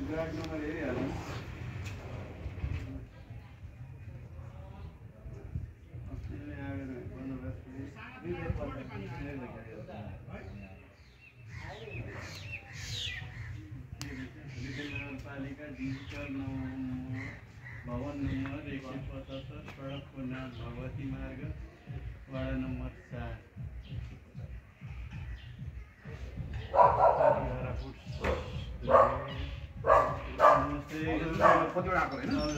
ग्राहक नम्बर हेरिहाल्नु नगरपालिका डिजिटल भवन नम्बर 175 सडकको नाम भगवती मार्ग वडा नम्बर 4 कतिवटा आएको होइन अब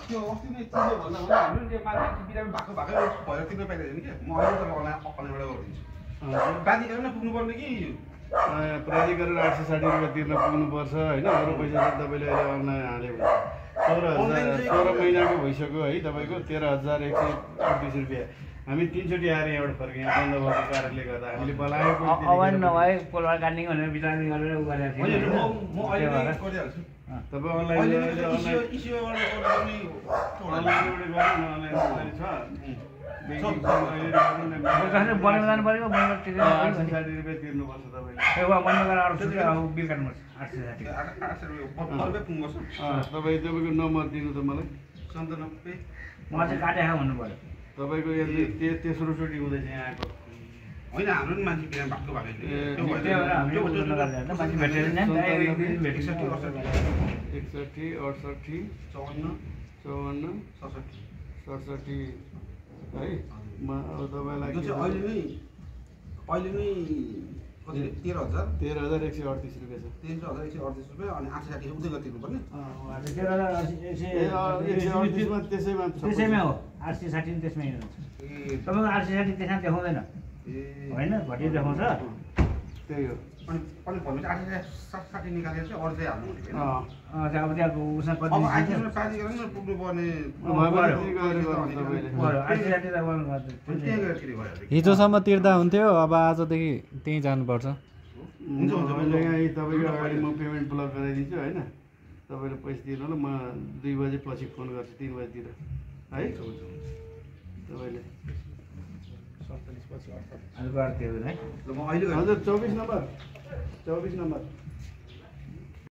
त्यो अस्ति नै चिजले भन्दा भन्दा हाम्रो त्यो मान्छे बिरामी भएको भएर तिम्रो पाइरहेको क्या म अहिले तपाईँलाई अनलाइनबाट गरिदिन्छु प्राधिकरण पुग्नुपर्ने कि प्राधिकरण 860 रुपियाँ तिर्न पुग्नुपर्छ होइन अरू पैसा चाहिँ तपाईँले अहिले अनलाइन हाल्यो भने 16 महिनाको भइसक्यो है तपाईँको 13,138 रुपियाँ हामी 3 चोटि आएर यहाँबाट फर्क्यौँ बन्द भएको कारणले गर्दा हामीले बोलाएको अवन नभए पोलमा काट्ने भनेर विचार गरेर उ गरेको थियो म अहिले नै गरिहाल्छु तपाईँ अनलाइन बनाउनु जानु पऱ्यो 860 रुपियाँ तिर्नुपर्छ तपाईँले बिल काट्नुपर्छ 860 तपाईँको नम्बर दिनु त मलाई 97 म चाहिँ काटेको भन्नु पऱ्यो तपाईँको यहाँ तेस्रो चोटि हुँदैछ यहाँ आएको होइन हाम्रो पनि मान्छे बिरामी भएको है म अब तपाईँलाई अहिले नै कति 13,138 रुपियाँ छ 13,138 रुपियाँ अनि 860 उतै गरी तिर्नुपर्ने 138 मा त्यसैमा हो 860 त्यसमै हुन्छ तपाईँको 860 त्यसमा देखाउँदैन होइन घटी देखाउँछ त्यही हो अनि भनेपछि 860 निकालेर चाहिँ अरू चाहिँ हाल्नु हुने अब त्यहाँको उसमा कति अब आइटिएममा प्राधिकरणमा पुग्नुपर्ने हिजोसम्म तिर्दा हुन्थ्यो अब आजदेखि त्यहीँ जानुपर्छ अहिले यहाँ तपाईँको अगाडि म पेमेन्ट ब्लक गराइदिन्छु होइन तपाईँले पैसा दिनु होला म 2 बजे पछि फोन गर्छु 3 बजीतिर है तपाईँले हजुर 24 नम्बर